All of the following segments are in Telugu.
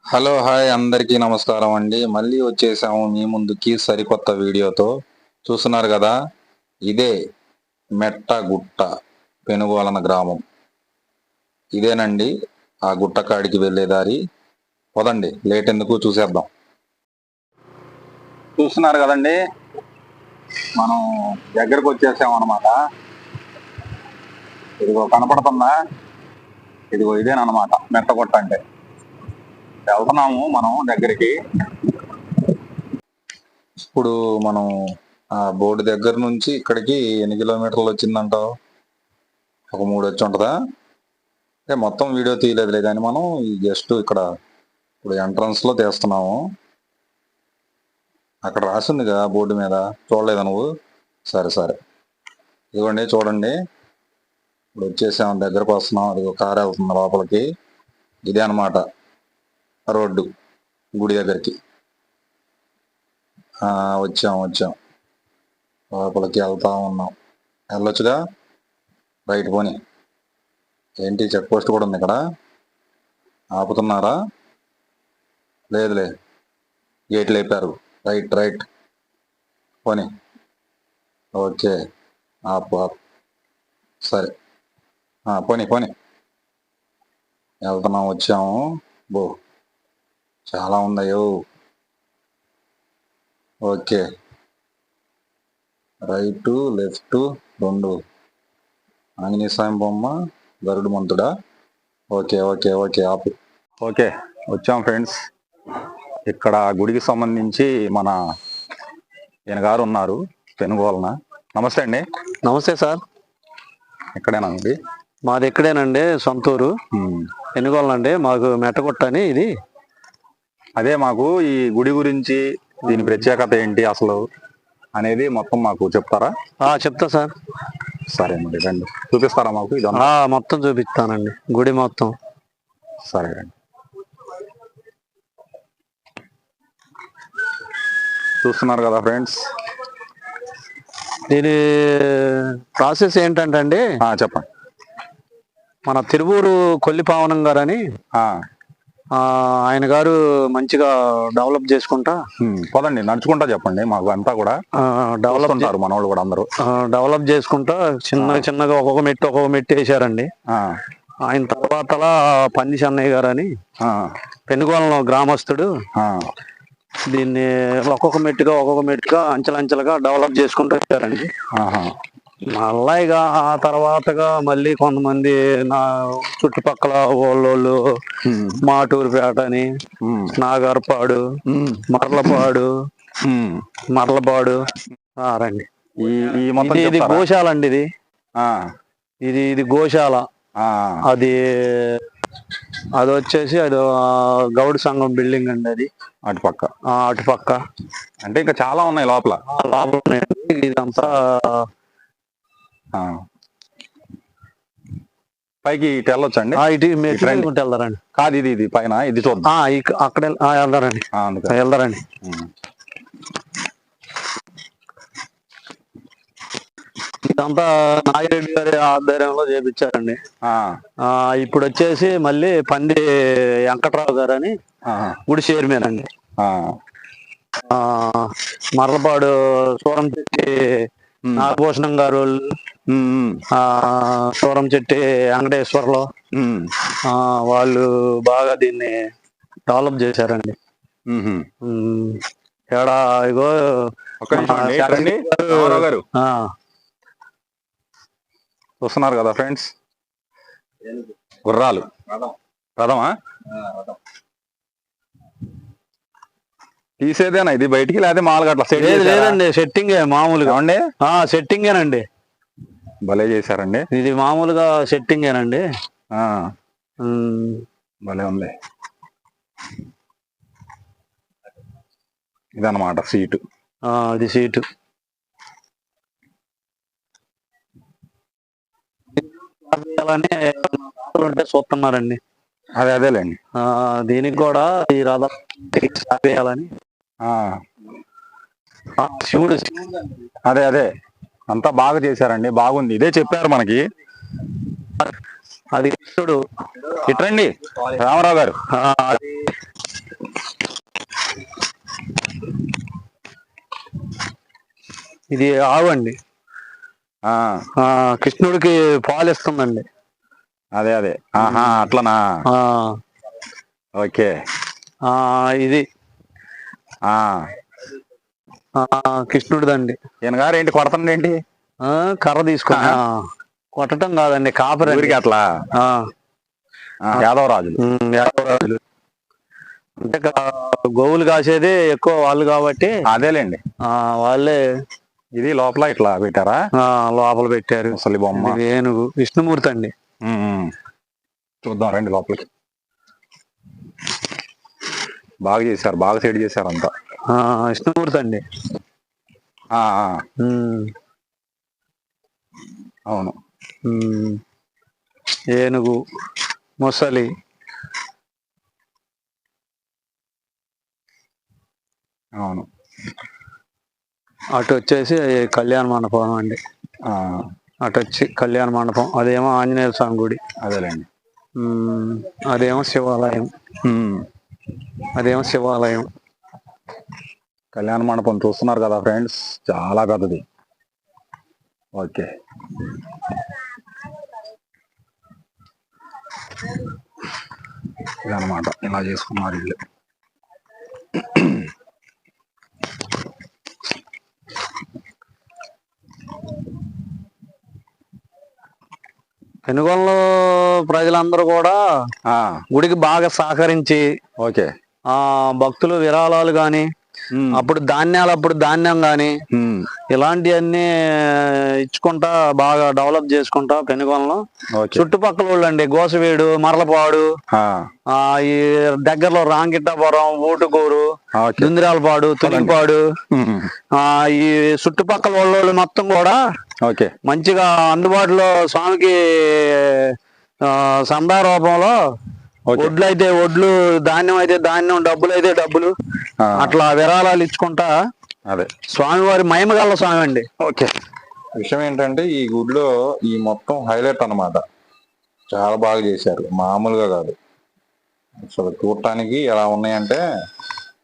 హలో హాయ్ అందరికీ నమస్కారం అండి. మళ్ళీ వచ్చేసాము మీ ముందుకి సరికొత్త వీడియోతో. చూస్తున్నారు కదా, ఇదే మెట్టగుట్ట పెనుగోలన గ్రామం. ఇదేనండి ఆ గుట్ట కాడికి వెళ్ళే దారి. పదండి, లేట్ ఎందుకు చూసేద్దాం. చూస్తున్నారు కదండి, మనం దగ్గరకు వచ్చేసాం అన్నమాట. ఇదిగో కనపడుతుందా, ఇదిగో ఇదేనమాట మెట్టగుట్ట అంటే. వెళ్తున్నాము మనం దగ్గరికి. ఇప్పుడు మనం ఆ బోర్డు దగ్గర నుంచి ఇక్కడికి ఎన్ని కిలోమీటర్లు వచ్చిందంటావు? ఒక 3 వచ్చి ఉంటుందా? అంటే మొత్తం వీడియో తీయలేదులే, కానీ మనం జస్ట్ ఇక్కడ ఇప్పుడు ఎంట్రన్స్ లో తీస్తున్నాము. అక్కడ రాసిందిగా బోర్డు మీద, చూడలేదా నువ్వు? సరే సరే, ఇదిగోండి చూడండి. ఇప్పుడు వచ్చేసాం, దగ్గరకు వస్తున్నాం. అది ఒక కారు వెళ్తుంది లోపలికి. ఇదే అనమాట రోడ్డు గుడి దగ్గరికి. వచ్చాం లోపలికి వెళ్తా ఉన్నాం. వెళ్ళొచ్చుగా, రైట్ పోనీ. ఏంటి, చెక్ పోస్ట్ కూడా ఉంది ఇక్కడ? ఆపుతున్నారా? లేదులే, గేట్లు లేపారు. రైట్ రైట్ పోనీ. ఓకే, ఆపు ఆపు. సరే, పోనీ పోనీ. వెళ్తున్నాం, వచ్చాము. బో, చాలా ఉందయ్యో. ఓకే, రైట్ లెఫ్ట్ రెండు. ఆంజనేయ స్వామి బొమ్మ, గరుడు మంతుడా? ఓకే ఓకే ఓకే, ఆపు. ఓకే, వచ్చాం ఫ్రెండ్స్. ఇక్కడ గుడికి సంబంధించి మన ఈయన గారు ఉన్నారు పెనుగోలన. నమస్తే అండి. నమస్తే సార్. ఎక్కడేనా ఇది? మాది ఎక్కడేనండి, సొంతూరు పెనుగోలనండి. మాకు మెట్టగుట్ట అని ఇది. అదే, మాకు ఈ గుడి గురించి, దీని ప్రత్యేకత ఏంటి అసలు అనేది మొత్తం మాకు చెప్తారా? చెప్తా సార్. సరే మరి రండి, చూపిస్తారా మాకు ఇది? మొత్తం చూపిస్తానండి, గుడి మొత్తం. సరే రండి. చూస్తున్నారు కదా ఫ్రెండ్స్, దీని ప్రాసెస్ ఏంటంటే అండి, చెప్పండి. మన తిరువూరు కొల్లిపావనం గారని ఆయన గారు మంచిగా డెవలప్ చేసుకుంటా. పదండి, నడుచుకుంటా చెప్పండి మాకు అంతా కూడా. డెవలప్ ఉంటారు మన వాళ్ళు కూడా అందరూ. డెవలప్ చేసుకుంటా చిన్నగా ఒక్కొక్క మెట్టు వేసారండి. ఆయన తర్వాతలా పంది చెన్నయ్య గారు అని పెనుగోలను గ్రామస్తుడు దీన్ని ఒక్కొక్క మెట్టుగా అంచెలంచెలుగా డెవలప్ చేసుకుంటూ వచ్చారండి. మళ్ళా ఇక ఆ తర్వాతగా మళ్ళీ కొంతమంది నా చుట్టుపక్కల వాళ్ళు మాటూరుపేట అని, నాగర్పాడు, మర్లపాడు రండి. ఇది గోశాల అండి. ఇది గోశాల. అది వచ్చేసి అది గౌడ్ సంఘం బిల్డింగ్ అండి. అది అటుపక్క అంటే ఇంకా చాలా ఉన్నాయి లోపల. ఇదంతా పైకి ఇటు వెళ్ళొచ్చండి. ఇటు వెళ్దారండి. కాదు, ఇది పైన, ఇది చూద్దాం. అక్కడ వెళ్దారండి. ఇదంతా నాగిరెడ్డి గారి ఆధ్వర్యంలో చేపించారండి. ఇప్పుడు వచ్చేసి మళ్ళీ పంది వెంకట్రావు గారు అని గుడి చైర్మన్ అండి. మర్లపాడు సూరం చెట్టి నాగభూషణం గారు, సూరం చెట్టి వెంకటేశ్వర్లో వాళ్ళు బాగా దీన్ని డెవలప్ చేశారండి. ఇగో గారు చూస్తున్నారు కదా ఫ్రెండ్స్, గుర్రాలు రథమా తీసేదేనా ఇది బయటికి, లేదా మామూలుగా అట్లా సెట్? లేదండి, సెట్టింగే మామూలుగా అండి. సెట్టింగేనండి. భలే చేశారండి. ఇది మామూలుగా సెట్టింగేనండి. భలే ఉంది. ఇదన్నమాట సీటు. అది సీటు. చూస్తున్నారండి. అదేలేండి. దీనికి కూడా ఈ రథం వేయాలని శివుడు. అదే అంతా బాగా చేశారండి, బాగుంది. ఇదే చెప్పారు మనకి. అది శివుడు. ఇట్రండి రామారావు గారు. ఇది ఆవు అండి. ఆ, కృష్ణుడికి పాలు ఇస్తుందండి. అదే అదే. ఆహా, అట్లనా. ఆ, ఓకే. ఇది ఆ, కృష్ణుడిదండి. ఈయన గారు ఏంటి కొడుతుంది ఏంటి? కర్ర తీసుకొని కొట్టడం కాదండి, కాపరి ఊరికి అట్లా యాదవరాజులు. యాదవరాజులు అంటే గోవులు కాసేది ఎక్కువ వాళ్ళు కాబట్టి అదేలేండి. వాళ్ళే ఇది లోపల ఇట్లా పెట్టారా? లోపల పెట్టారు. అసలు బొమ్మ ఏనుగు విష్ణుమూర్తి అండి. చూద్దాం రండి లోపలికి. బాగా చేశారు, బాగా సెట్ చేశారు అంతా. విష్ణుమూర్తి అండి. అవును. ఏనుగు, ముసలి. అవును. అటు వచ్చేసి కళ్యాణ మండపం అండి. అటు వచ్చి కళ్యాణ మండపం, అదేమో ఆంజనేయ స్వామి గుడి. అదేలేండి. అదేమో శివాలయం. కళ్యాణ మండపం చూస్తున్నారు కదా ఫ్రెండ్స్, చాలా పెద్దది. ఓకే. ఇదన్నమాట, ఇలా చేసుకున్నారు ఇల్లు. పెనుగొండలో ప్రజలందరూ కూడా గుడికి బాగా సహకరించి, ఓకే, భక్తులు విరాళాలు గాని, అప్పుడు ధాన్యం గాని ఇలాంటివన్నీ ఇచ్చుకుంటా బాగా డెవలప్ చేసుకుంటా పెనుగొండలో. చుట్టుపక్కల వాళ్ళు అండి, గోసవీడు, మరలపాడు, ఈ దగ్గరలో రాంగిట్టాపురం, ఊటుకూరు, దుందిరాలపాడు, తులిపాడు, ఈ చుట్టుపక్కల వాళ్ళు మొత్తం కూడా మంచిగా అందుబాటులో స్వామికి సందా రూపంలో వడ్లు అయితే వడ్లు, ధాన్యం అయితే ధాన్యం, డబ్బులు అయితే డబ్బులు, అట్లా విరాళాలు ఇచ్చుకుంటా. అదే స్వామివారి మహిమగల స్వామి అండి. ఓకే. విషయం ఏంటంటే ఈ గుడిలో ఈ మొత్తం హైలైట్ అన్నమాట. చాలా బాగా చేశారు, మామూలుగా కాదు. అసలు చూడటానికి ఎలా ఉన్నాయంటే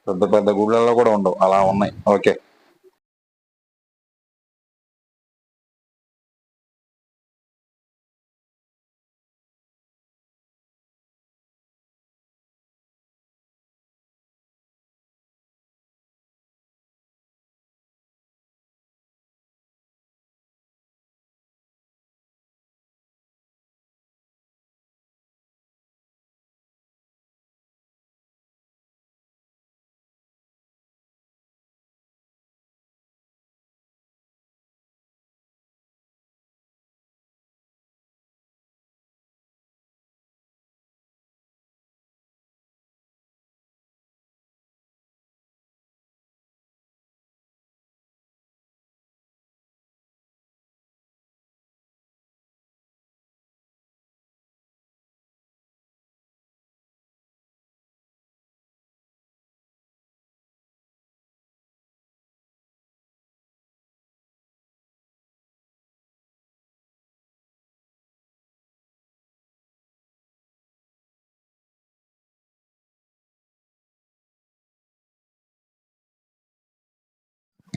పెద్ద పెద్ద గుళ్ళల్లో కూడా ఉండవు, అలా ఉన్నాయి. ఓకే.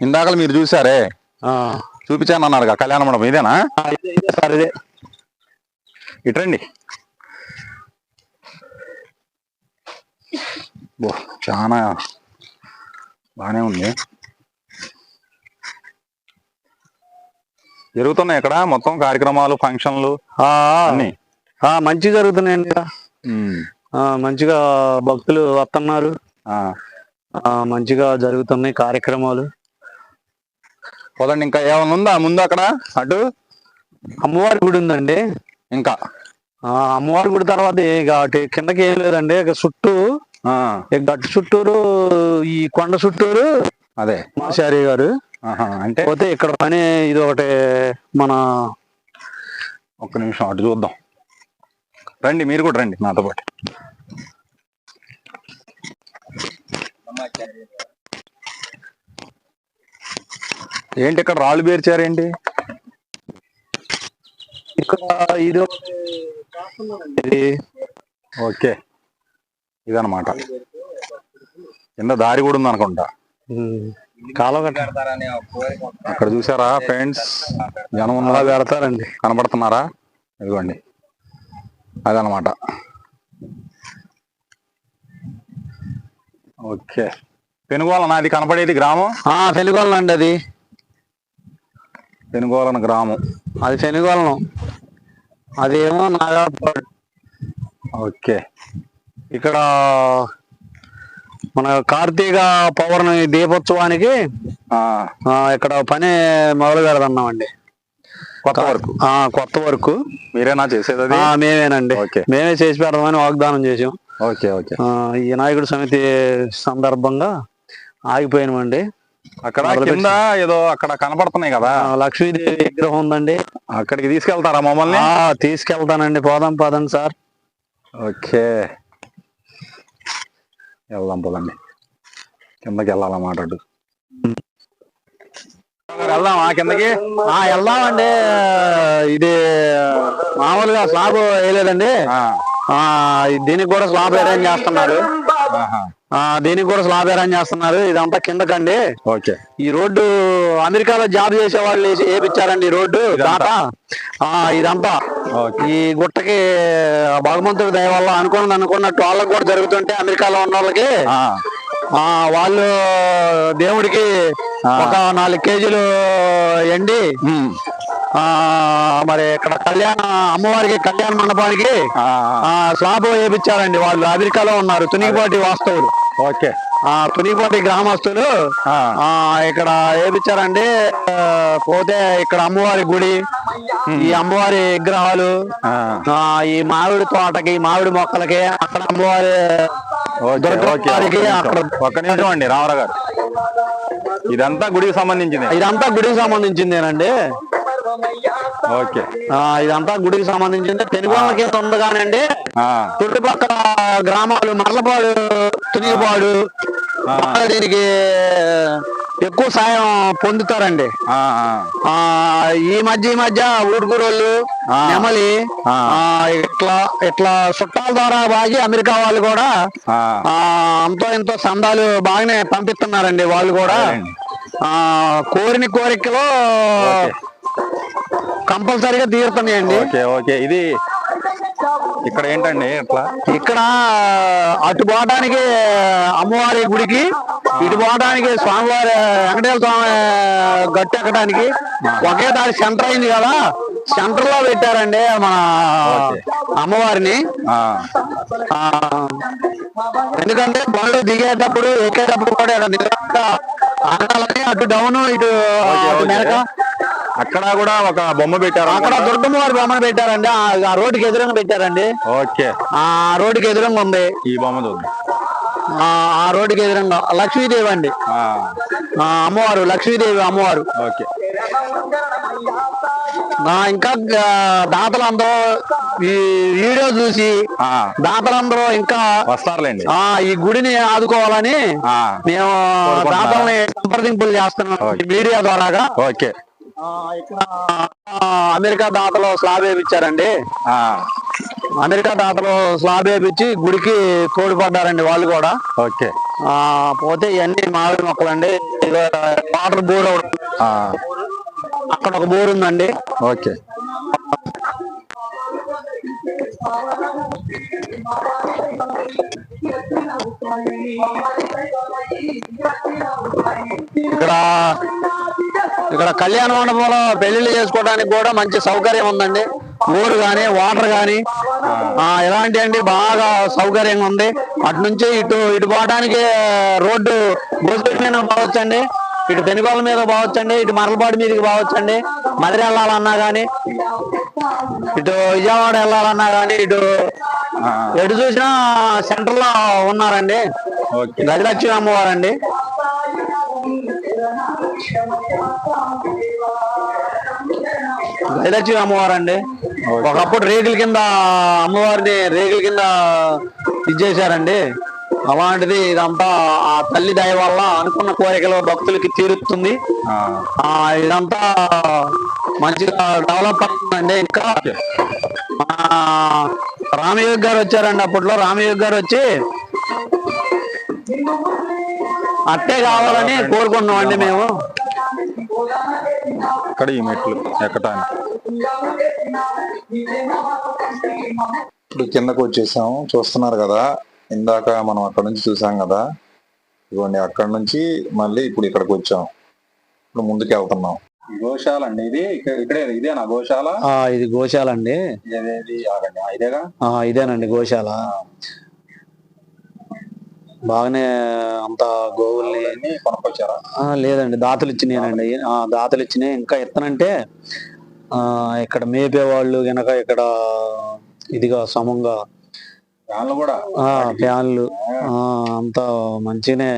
ఇందాక మీరు చూసారే, చూపించాను అన్నారు కళ్యాణ మండపం, ఇదేనా? ఇదే. ఇటండి. చాలా బానే ఉంది. జరుగుతున్నాయి ఇక్కడ మొత్తం కార్యక్రమాలు, ఫంక్షన్లు అన్ని మంచిగా జరుగుతున్నాయండి. మంచిగా భక్తులు వస్తున్నారు, మంచిగా జరుగుతున్నాయి కార్యక్రమాలు. పోదండి. ఇంకా ఏమైనా ఉందా ముందు అక్కడ? అటు అమ్మవారి గుడి ఉందండి. ఇంకా అమ్మవారి గుడి తర్వాత ఇక అటు కిందకి ఏం లేదండి. ఇక చుట్టూ గట్టు చుట్టూరు, ఈ కొండ చుట్టూరు అదే మాచారి గారు. అంటే పోతే ఇక్కడ పని ఇది ఒకటి. మన ఒక్క నిమిషం అటు చూద్దాం రండి, మీరు కూడా రండి నాతో పాటు. ఏంటి ఇక్కడ రాళ్ళు పేర్చారేంటి? ఇక్కడ ఇది ఓకే, ఇదన్నమాట. కింద దారి కూడా ఉంది అనుకుంటా. కాలువ అక్కడ చూసారా ఫ్రెండ్స్, జనం అలా పెడతారండి. కనబడుతున్నారా? ఇదిగోండి, అదనమాట. ఓకే, పెనుగోలన అది కనపడేది గ్రామం? పెనుగోలన అండి, అది పెనుగోలన గ్రామం. అది పెనుగోలను, అదేమో నాగార్జున. ఓకే, ఇక్కడ మన కార్తీక పౌర్ణమి దీపోత్సవానికి ఇక్కడ పని మొదలు పెడదన్నామండి. కొత్త వర్క్ మీరేనా చేసేది? మేమేనండి. మేమే చేసి పెడదామని వాగ్దానం చేసాం. Okay okay. ఈ నాయకుడి సమితి సందర్భంగా ఆగిపోయినామండి. అక్కడ కింద ఏదో అక్కడ కనపడుతున్నాయి కదా, లక్ష్మీదేవి విగ్రహం ఉందండి. అక్కడికి తీసుకెళ్తారా మమ్మల్ని? తీసుకెళ్తానండి, పదండి సార్. ఓకే, వెళ్దాం పదండి. కిందకి వెళ్ళాలన్నమాట. అటు వెళ్దామా కిందకి? వెళ్దామండి. ఇది మామూలుగా స్లాబ్ వేయలేదండి, దీనికి కూడా స్లాబ్ అరేంజ్ చేస్తున్నారు. ఇదంతా కిందకండి. ఓకే, ఈ రోడ్డు అమెరికాలో జాబ్ చేసే వాళ్ళు వేపించారండి. ఈ రోడ్డు ఇదంతా ఈ గుట్టకి భగవంతుడి దయ వల్ల అనుకున్నట్టు వాళ్ళకి కూడా జరుగుతుంటే, అమెరికాలో ఉన్న వాళ్ళకి వాళ్ళు దేవుడికి ఒక 4 కేజీలు ఎండి మరి ఇక్కడ అమ్మవారికి కళ్యాణ మండపానికి స్లాబ్ వేయించారండి. వాళ్ళు అమెరికాలో ఉన్నారు, తునిగిపాటి వాస్తవులు. ఓకే, తునిగిపాటి గ్రామస్తులు ఇక్కడ వేయించారండి. పోతే ఇక్కడ అమ్మవారి గుడి, ఈ అమ్మవారి విగ్రహాలు, ఈ మామిడి తోటకి, మామిడి మొక్కలకి, అక్కడ అమ్మవారి అక్కడ. ఒక్క నిమిషం అండి రామారావు గారు, ఇదంతా గుడికి సంబంధించిందేనండి. ఓకే, ఇదంతా గుడికి సంబంధించింది. పెనుగోలకి ఉంది కానండి, చుట్టుపక్కల గ్రామాలు మర్లపాడు, తునిగిపాడు దీనికి ఎక్కువ సాయం పొందుతారండి. ఈ మధ్య ఊరుకూరోళ్ళు, నెమలి ఇట్లా చుట్టాల ద్వారా బాగి అమెరికా వాళ్ళు కూడా అంతో ఎంతో సందాలు బాగానే పంపిస్తున్నారండి. వాళ్ళు కూడా కోరిన కోరికలో కంపల్సరీగా తీరుతున్నాయండి. ఇది ఇక్కడ ఏంటండి? ఇక్కడ అటు పోవడానికి అమ్మవారి గుడికి, ఇటు పోవడానికి స్వామివారి వెంకటేశ్వర స్వామి గట్టు ఎక్కడానికి ఒకే దారి సెంటర్ అయింది కదా, సెంటర్ లో పెట్టారండి మన అమ్మవారిని. ఎందుకంటే బండ్లు దిగేటప్పుడు ఎక్కేటప్పుడు కూడా అటు డౌన్ ఇటు మేరక అక్కడ కూడా ఒక బొమ్మ పెట్టారు. అక్కడ దుర్గమ్మ వారి బొమ్మను పెట్టారండి. ఆ రోడ్డుకి ఎదురుగా పెట్టారండి. ఓకే, ఆ రోడ్డుకి ఎదురుగా ఉంది ఈ బొమ్మ చూద్దాం. ఆ రోడ్డుకి ఎదురుగా లక్ష్మీదేవి అండి, అమ్మవారు, లక్ష్మీదేవి అమ్మవారు. ఓకే, ఇంకా దాతలందరూ ఈ వీడియో చూసి దాతలందరూ ఇంకా వస్తారులేండి. ఈ గుడిని ఆదుకోవాలని మేము దాతల్ని సంప్రదింపులు చేస్తున్నాం మీడియా ద్వారాగా. ఓకే, ఇక్కడ అమెరికా దాతలో స్లాబ్ వేయించారండి. అమెరికా దాతలో స్లాబ్ వేయించి గుడికి తోడ్పడ్డారండి వాళ్ళు కూడా. ఓకే, పోతే ఇవన్నీ మామిడి మొక్కలండి. వాటర్ బోర్ అక్కడ ఒక బోర్ ఉందండి. ఓకే, ఇక్కడ కళ్యాణ మండపంలో పెళ్లిళ్ళు చేసుకోవడానికి కూడా మంచి సౌకర్యం ఉందండి. బోర్ గాని, వాటర్ గాని ఎలాంటి అండి బాగా సౌకర్యంగా ఉంది. అటు నుంచి ఇటు పోవడానికి రోడ్డు బోసుల మీద పోవచ్చండి, ఇటు పెనుగోల మీద పోవచ్చండి, ఇటు మరలపాడు మీదకి పోవచ్చండి. మదిరి వెళ్ళాలన్నా గాని, ఇటు విజయవాడ వెళ్ళాలన్నా గాని, ఎటు చూసినా సెంటర్ లో ఉన్నారండి. గజలక్ష్మి అమ్మవారండి. గజలక్ష్మి అమ్మవారండి. ఒకప్పుడు రేకుల కింద అమ్మవారిని ఇచ్చేసారండి. అలాంటిది ఇదంతా ఆ తల్లి దయ వల్ల అనుకున్న కోరికలు భక్తులకి తీరుతుంది. ఇదంతా మంచిగా డెవలప్ అవుతుందండి. ఇంకా రామయోగి గారు వచ్చారండి. అప్పట్లో రామయోగి గారు వచ్చి అట్టే కావాలని కోరుకున్నామండి మేము. ఇక్కడ ఈ మెట్లు ఎక్కటానికి ఇప్పుడు కిందకు వచ్చేసాము, చూస్తున్నారు కదా. ఇందాక మనం అక్కడ నుంచి చూసాం కదా, ఇదిగోండి అక్కడ నుంచి మళ్ళీ ఇప్పుడు ఇక్కడికి వచ్చాం. ఇప్పుడు ముందుకు వెళ్తున్నాం. గోశాల అండి ఇది, ఇక్కడే ఇదేనా గోశాల? ఇది గోశాల అండి. ఇదేగా? ఇదేనండి గోశాల. బాగానే అంత గోవుల్ని కొనుక్కొచ్చారా? లేదండి, దాతలు ఇచ్చినాయండి. దాతలు ఇచ్చినాయి. ఇంకా ఎత్తనంటే ఇక్కడ మేపేవాళ్ళు గనక ఇక్కడ ఇదిగా సమంగా ఫ్యాన్లు అంతా మంచిగానే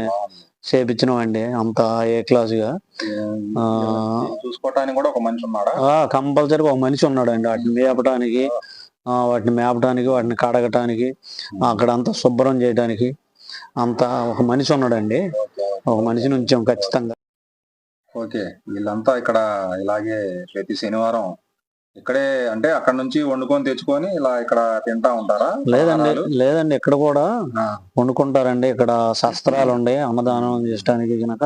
చేపించినామండి. అంత ఏ క్లాస్ గా. చూసుకోవటానికి కూడా ఒక మనిషి ఉన్నాడా? కంపల్సరీగా ఒక మనిషి ఉన్నాడండి. వాటిని మేపటానికి వాటిని కడగటానికి అక్కడంతా శుభ్రం చేయడానికి అంతా ఒక మనిషి ఉన్నాడండి. ఒక మనిషిని ఉంచాం ఖచ్చితంగా. ఓకే, వీళ్ళంతా ఇక్కడ ఇలాగే ప్రతి శనివారం ఇక్కడే, అంటే అక్కడ నుంచి వండుకొని తెచ్చుకొని ఇలా ఇక్కడ తింటా ఉంటారా? లేదండి, ఇక్కడ కూడా వండుకుంటారండి. ఇక్కడ సత్రాలు ఉన్నాయి అన్నదానం చేయడానికి గనక.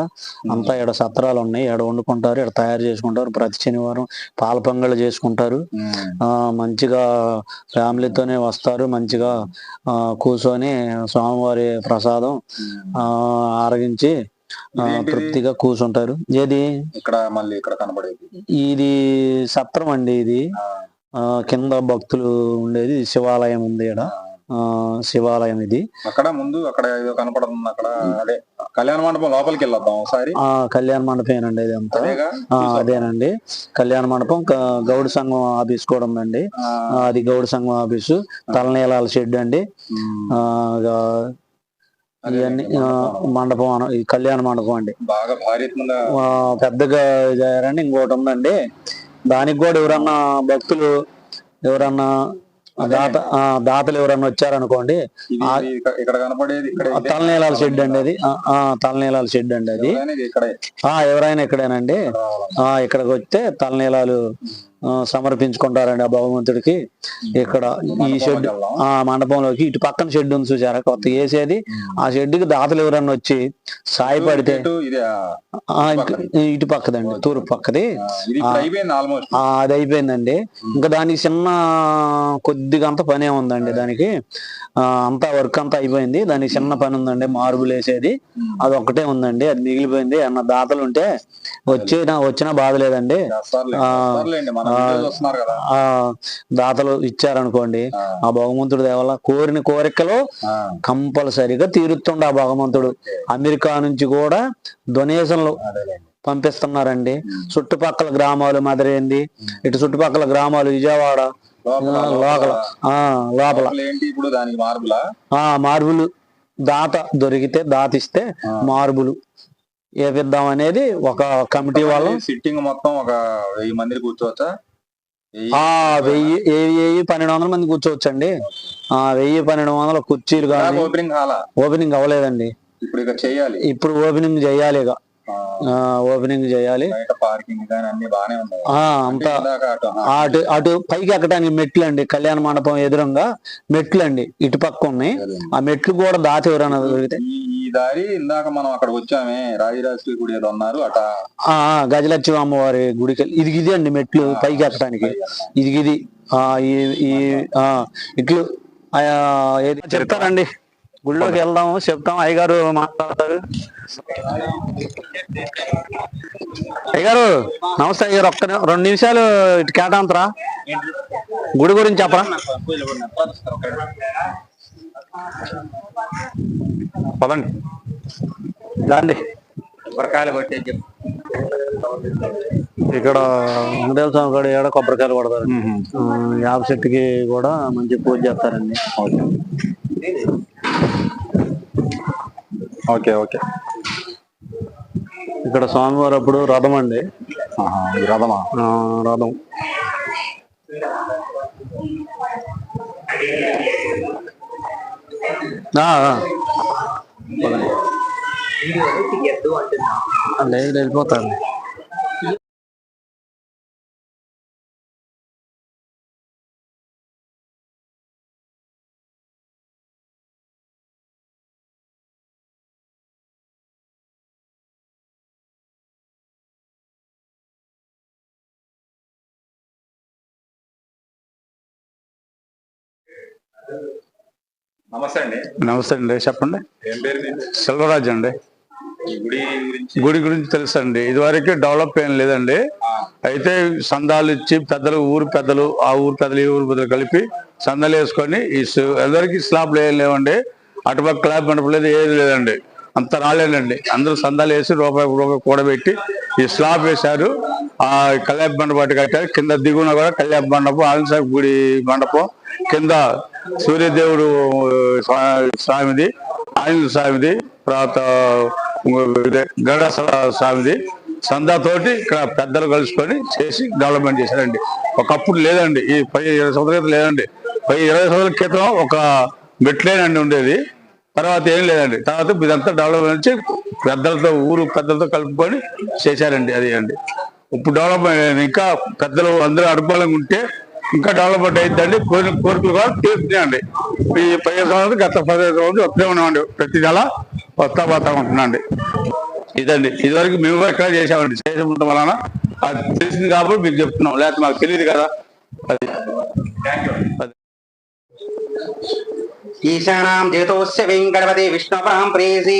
అంతా ఇక్కడ సత్రాలు ఉన్నాయి, ఇక్కడ వండుకుంటారు, ఇక్కడ తయారు చేసుకుంటారు. ప్రతి శనివారం పాల పొంగళ్ళు చేసుకుంటారు. మంచిగా ఫ్యామిలీతోనే వస్తారు, మంచిగా కూర్చొని స్వామివారి ప్రసాదం ఆరగించి తృప్తిగా కూర్చుంటారు. ఏది ఇక్కడ మళ్ళీ ఇక్కడ కనబడేది ఇది సత్రం అండి. ఇది కింద భక్తులు ఉండేది శివాలయం ఉంది ఇక్కడ. శివాలయం ఇది. అక్కడ ముందు అక్కడ ఏదో కనపడుతుంది, అక్కడ అదే కళ్యాణ మండపం. లోపలికి వెళ్ళొద్దాం ఒకసారి. కళ్యాణ మండపేనండి ఇది అంతా. అదేనండి కళ్యాణ మండపం. గౌడ సంఘం ఆఫీస్ కూడా ఉందండి. అది గౌడ సంఘం ఆఫీసు. తలనీలాల షెడ్ అండి. ఇవన్నీ మండపం, కళ్యాణ మండపం అండి. బాగా పెద్దగా చేయారండి. ఇంకోటి ఉందండి, దానికి కూడా ఎవరన్నా భక్తులు ఎవరన్నా దాతలు ఎవరన్నా వచ్చారనుకోండి, ఇక్కడ కనపడేది తలనీలాల షెడ్ అండి. అది తలనీలాల షెడ్ అండి. అది ఎవరైనా ఇక్కడేనండి. ఇక్కడికి వస్తే తలనీలాలు సమర్పించుకుంటారండి ఆ భగవంతుడికి. ఇక్కడ ఈ షెడ్ మండపంలోకి ఇటు పక్కన షెడ్ ఉంది చూసారా, కొత్త వేసేది. ఆ షెడ్ కి దాతలు ఎవరన్నా వచ్చి సాయపడితే ఇటు పక్కదండి, తూర్పు పక్కది. అది అయిపోయిందండి. ఇంకా దానికి చిన్న కొద్దిగా అంత పనే ఉందండి. దానికి అంతా వర్క్ అంతా అయిపోయింది. దానికి చిన్న పని ఉందండి, మార్బుల్ వేసేది. అది ఒక్కటే ఉందండి, అది మిగిలిపోయింది. అన్న దాతలు ఉంటే వచ్చినా బాధ లేదండి. దాతలు ఇచ్చారనుకోండి, ఆ భగవంతుడు దేవల్ల కోరిన కోరికలు కంపల్సరిగా తీరుతుండ ఆ భగవంతుడు. అమెరికా నుంచి కూడా డొనేషన్లు పంపిస్తున్నారండి. చుట్టుపక్కల గ్రామాలు మదరేంది, ఇటు చుట్టుపక్కల గ్రామాలు విజయవాడ లోపల మార్బులు దాత దొరికితే దాతిస్తే మార్బులు వేపిద్దాం అనేది ఒక కమిటీ వాళ్ళు. సిట్టింగ్ మొత్తం ఒక 1000 మంది కూర్చోవచ్చా? 1200 మంది కూర్చోవచ్చండి. 1200 కుర్చీలు కానీ. ఓపెనింగ్ అవ్వలేదండి, ఇప్పుడు ఓపెనింగ్ చేయాలి. ఇక ఓపెనింగ్ చేయాలి. అంతా అటు పైకి ఎక్కడానికి మెట్లు అండి. కళ్యాణ మండపం ఎదురుగా మెట్లు అండి, ఇటు పక్క ఉన్నాయి. ఆ మెట్లు కూడా దాటి ఎవరైనా దొరికితే. ఈ దారి ఇందాక మనం అక్కడ వచ్చామే, రాజరాజేశ్వరి గుడి ఏదో అన్నారు అట. గజలక్ష్మి అమ్మవారి గుడికి ఇది అండి మెట్లు పైకి ఎక్కడానికి. ఇది ఇట్లు చెప్తారండి. గుళ్ళోకి వెళ్దాము, చెప్తాం. అయ్యగారు మాట్లాడతారు. అయ్యగారు నమస్తే. అయ్యారు ఒక్క 2 నిమిషాలు ఇటు కేటాంతరా, గుడి గురించి చెప్పరా. పదండి రండి. ఇక్కడ వెంకటేశ్వర స్వామి కాడ ఏడ కొబ్బరికాయలు కొడతారు. యాప చెట్టుకి కూడా మంచి పూజ చేస్తారండి. Okay okay. ఇక్కడ స్వామివారు అప్పుడు రథం అండి. రథమా? రథం. లేదు వెళ్ళిపోతారు. నమస్తే అండి. నమస్తే అండి, చెప్పండి. ఏం పేరు మీది? సెల్వరాజ్ అండి. ఈ గుడి గురించి గుడి గురించి తెలుసండి. ఇదివరకు డెవలప్ ఏం లేదండి. అయితే సందాలు ఇచ్చి పెద్దలు, ఊరు పెద్దలు, ఆ ఊరు పెద్దలు, ఈ ఊరు పెద్దలు కలిపి సందాలు వేసుకొని ఎవరికి స్లాబ్లు ఏం లేవండి. అటుపక్క క్లాబ్ మండపం లేదు, ఏది లేదండి. అంత రాలేదండి. అందరూ సందాలు వేసి రూపాయి రూపాయి కూడబెట్టి ఈ స్లాబ్ వేశారు. ఆ కళ్యాణ మండపం కట్టారు. కింద దిగున కూడా కళ్యాణ మండపం, ఆంజనేయ గుడి మండపం, కింద సూర్యదేవుడు స్వామిది, ఆంజనేయ స్వామిది, తర్వాత గరుడ స్వామిది సందాతోటి ఇక్కడ పెద్దలు కలుసుకొని చేసి డెవలప్మెంట్ చేశారండి. ఒకప్పుడు లేదండి. ఈ 10-20 సంవత్సరాల క్రితం లేదండి. 20 సంవత్సరాల క్రితం ఒక మెట్లేనండి ఉండేది. తర్వాత ఏం లేదండి. తర్వాత ఇదంతా డెవలప్మెంట్ చేసి పెద్దలతో, ఊరు పెద్దలతో కలుపుకొని చేశారండి. అది అండి ఇప్పుడు డెవలప్మెంట్. ఇంకా పెద్దలు అందరూ అనుకూలంగా ఉంటే ఇంకా డెవలప్మెంట్ అయిద్దండి. కోరికలు కూడా తీరుతున్నాయండి. ఈ 15 సంవత్సరాలు, గత 15 సంవత్సరాలు వస్తూనే ఉన్నామండి. ప్రతి నెల వస్తా ఉంటున్నాండి. ఇదండి. ఇదివరకు మేము కూడా ఇక్కడ చేసామండి. చేసి ఉండటం వలన అది తెలిసింది కాబట్టి మీకు చెప్తున్నాం. లేకపోతే మాకు తెలియదు కదా. అది ఈశానాం చేతోస్య వెంకటపతి విష్ణుపరాం ప్రేయసి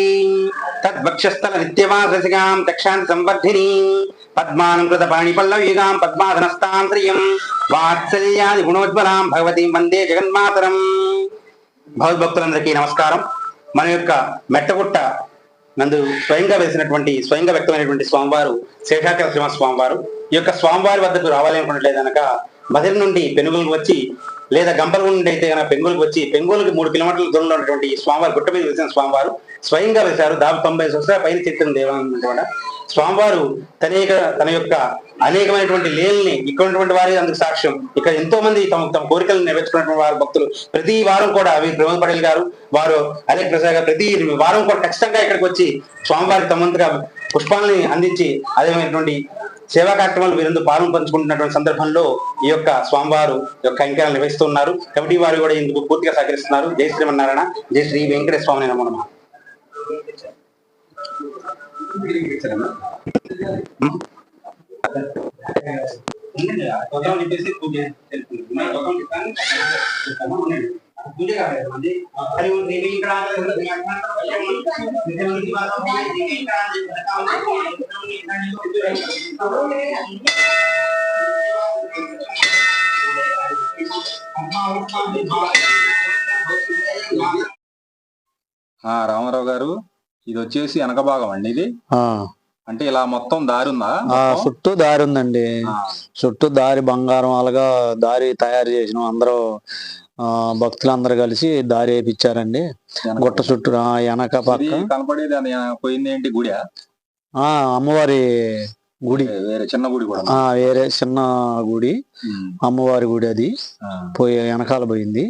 తద్వక్షస్థల నిత్యవాససికాం దక్షాంతి సంవర్ధిని పద్మానం కృత పాణి పల్లవయుగాం పద్మాధనస్తాంత్రియం వాత్సల్యాది గుణోజ్వలాం భగవతీం వందే జగన్మాతరం. భగవద్భక్తులందరికీ నమస్కారం. మన యొక్క మెట్టగుట్ట నందు స్వయంగా వ్యక్తమైనటువంటి స్వామివారు శేషాచల శ్రీనివాస స్వామివారు. ఈ యొక్క స్వామివారి వద్దకు రావాలి అనుకున్నట్లయితే కనుక బదిరి నుండి పెనుగోలుకు వచ్చి, లేదా గంపలగూడ నుండి అయితే కనుక పెంగోలుకు వచ్చి, పెంగోలుకి 3 కిలోమీటర్ల దూరంలో ఉన్నటువంటి స్వామివారు, గుట్ట మీద వెలిసిన స్వామివారు స్వయంగా వెలిశారు. దాదాపు 90 సంవత్సరాల పైన చరిత్ర దేవాలయం. స్వామివారు తన యొక్క అనేకమైనటువంటి లీలని ఇక్కడ ఉన్నటువంటి వారి అందుకు సాక్ష్యం. ఇక్కడ ఎంతో మంది తమ కోరికలను నెరవేర్చుకున్నటువంటి వారు భక్తులు ప్రతి వారం కూడా ప్రమోద్ పటేల్ గారు, వారు అలేక్ ప్రసాద్ గారు ప్రతి వారం కూడా ఖచ్చితంగా ఇక్కడికి వచ్చి స్వామివారికి తమంతగా పుష్పాలని అందించి అదేమైనటువంటి సేవా కార్యక్రమాలు వీరందరూ పాలన పంచుకుంటున్నటువంటి సందర్భంలో ఈ యొక్క స్వామివారు యొక్క కైంకర్యాలు నిర్వహిస్తున్నారు. కమిటీ వారు కూడా ఇందుకు పూర్తిగా సహకరిస్తున్నారు. జై శ్రీమన్నారాయణ. జై శ్రీ వెంకటేశ్వర స్వామి నమో నమః. రామారావు గారు, ఇది వచ్చేసి వెనక భాగం అండి. ఇది అంటే ఇలా మొత్తం దారి ఉందా? చుట్టూ దారి ఉందండి. చుట్టూ దారి బంగారం అలాగా దారి తయారు చేసిన అందరూ భక్తులందరూ కలిసి దారి వేయించారండి. గుట్ట చుట్టూ వెనక పక్క కనపడేది అది పోయింది ఏంటి? గుడి? అమ్మవారి గుడి. వేరే చిన్న గుడి కూడా? వేరే చిన్న గుడి, అమ్మవారి గుడి. అది వెనకాల పోయింది.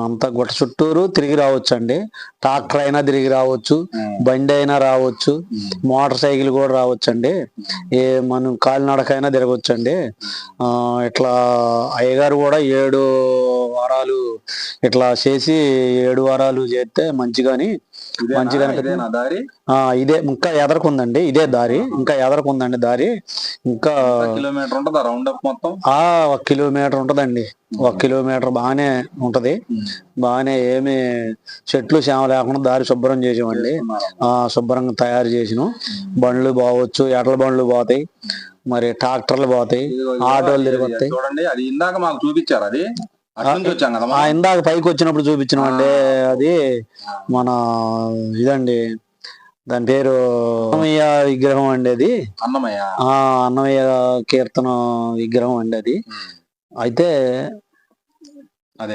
అంతా గుట్ట చుట్టూరు తిరిగి రావచ్చు అండి. ట్రాక్టర్ అయినా తిరిగి రావచ్చు, బండి అయినా రావచ్చు, మోటార్ సైకిల్ కూడా రావచ్చు అండి. మనం కాలినడకైనా తిరగవచ్చు అండి. ఇట్లా అయ్యగారు కూడా 7 వారాలు ఇట్లా చేసి 7 వారాలు చేస్తే మంచిగాని దారి. ఇదే ఇంకా ఎదరకుందండి. ఇదే దారి ఇంకా ఎదరకుందండి. దారి ఇంకా కిలోమీటర్ ఉంటుందా రౌండ్ అప్ మొత్తం? 1 కిలోమీటర్ ఉంటదండి. 1 కిలోమీటర్ బాగానే ఉంటది. బాగానే ఏమి చెట్లు చేమ లేకుండా దారి శుభ్రం చేసామండి. శుభ్రంగా తయారు చేసినాం. బండ్లు పోవచ్చు, ఎడ్ల బండ్లు పోతాయి, మరి ట్రాక్టర్లు పోతాయి, ఆటోలు తిరుగుతాయి. చూడండి, అది ఇందాక మాకు చూపించారు. అది ఇందాక పైకి వచ్చినప్పుడు చూపించినాం అండి. అది మన ఇదండి, దాని పేరు అన్నమయ్య విగ్రహం అండి. అది అన్నమయ్య కీర్తన విగ్రహం అండి. అది అయితే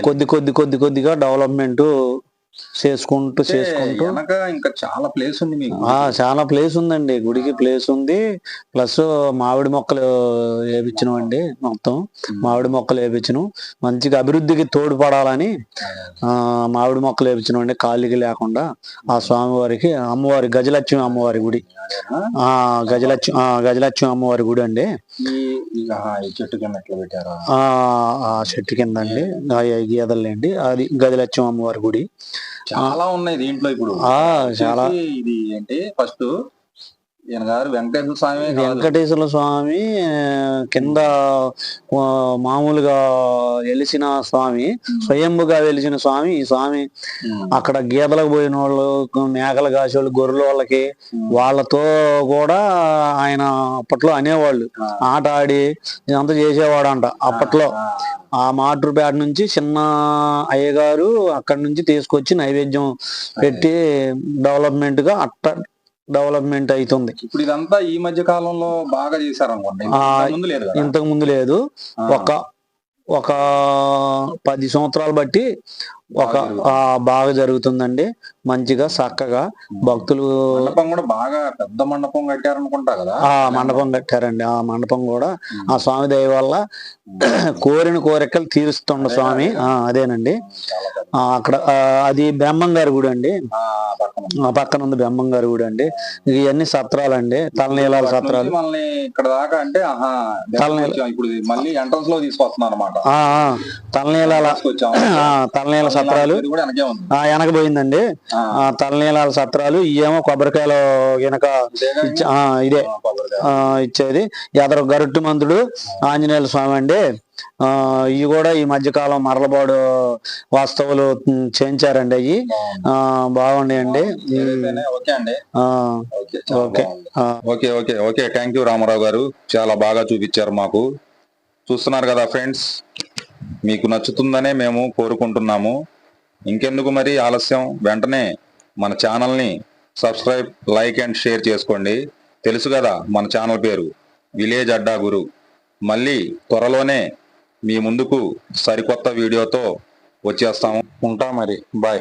కొద్దిగా డెవలప్మెంట్ చేసుకుంటూ ఇంకా చాలా ప్లేస్ ఉంది మీకు? చాలా ప్లేస్ ఉందండి. గుడికి ప్లేస్ ఉంది. ప్లస్ మామిడి మొక్కలు వేపించినాం అండి. మొత్తం మామిడి మొక్కలు వేపించినాం. మంచిగా అభివృద్ధికి తోడ్పడాలని మామిడి మొక్కలు వేపించినాం అండి, ఖాళీకి లేకుండా. ఆ స్వామివారికి, అమ్మవారి గజలక్ష్మి అమ్మవారి గుడి, గజలక్ష్మి అమ్మవారి గుడి అండి. చెట్టు కింద ఎట్లా పెట్టారు? చెట్టు కింద అండి, గీదలండి. అది గజలక్ష్మి అమ్మవారి గుడి. చాలా ఉన్నాయి దీంట్లో. ఇప్పుడు చాలా ఇది అంటే ఫస్ట్ ఈయన గారు వెంకటేశ్వర స్వామి కాదు. వెంకటేశ్వర స్వామి కింద మామూలుగా వెలిసిన స్వామి, స్వయంభుగా వెలిసిన స్వామి ఈ స్వామి. అక్కడ గీదలకు పోయిన వాళ్ళు, మేకలు కాసేవాళ్ళు, గొర్రెల వాళ్ళకి వాళ్ళతో కూడా ఆయన అప్పట్లో అనేవాళ్ళు, ఆట ఆడి ఇదంతా చేసేవాడంట అప్పట్లో. ఆ మాటూరుపేట నుంచి చిన్న అయ్యగారు అక్కడి నుంచి తీసుకొచ్చి నైవేద్యం పెట్టి డెవలప్మెంట్ గా డెవలప్మెంట్ అవుతుంది. ఇప్పుడు ఇదంతా ఈ మధ్య కాలంలో బాగా చేశారు అనుకోండి, ఇంతకు ముందు లేదు. ఒక 10 సంవత్సరాలు బట్టి బాగా జరుగుతుందండి, మంచిగా చక్కగా. భక్తులు మండపం కూడా బాగా పెద్ద మండపం కట్టారనుకుంటా కదా. మండపం కట్టారండి. ఆ మండపం కూడా ఆ స్వామి దయ వల్ల కోరిన కోరికలు తీరుస్తుండ స్వామి. అదేనండి. అక్కడ అది బ్రహ్మంగారి గుడి అండి, పక్కన ఉంది బ్రహ్మంగారి గుడి అండి. ఇవన్నీ సత్రాలండి, తలనీలాల సత్రాలు. ఇక్కడ దాకా అంటే ఇప్పుడు మళ్ళీ ఎంట్రన్స్ లో తీసుకొస్తున్నారు అనమాట. తలనీల సత్రాలు వెనకపోయిందండి. తలనీలాల సత్రాలు ఇవేమో కొబ్బరికాయలు వెనక ఇదే ఇచ్చేది. ఎదరు గరుట్టు మంత్రుడు ఆంజనేయుల స్వామి అండి. ఇవి కూడా ఈ మధ్యకాలం మరలబాడు వాస్తవులు చేయించారండి. అవి బాగున్నాయండి. ఓకే థ్యాంక్ యూ రామారావు గారు, చాలా బాగా చూపించారు మాకు. చూస్తున్నారు కదా ఫ్రెండ్స్, మీకు నచ్చుతుందనే మేము కోరుకుంటున్నాము. ఇంకెందుకు మరి ఆలస్యం, వెంటనే మన ఛానల్ని సబ్స్క్రైబ్, లైక్ అండ్ షేర్ చేసుకోండి. తెలుసు కదా మన ఛానల్ పేరు విలేజ్ అడ్డా గురు. మళ్ళీ త్వరలోనే మీ ముందుకు సరికొత్త వీడియోతో వచ్చేస్తాము. ఉంటా మరి, బాయ్.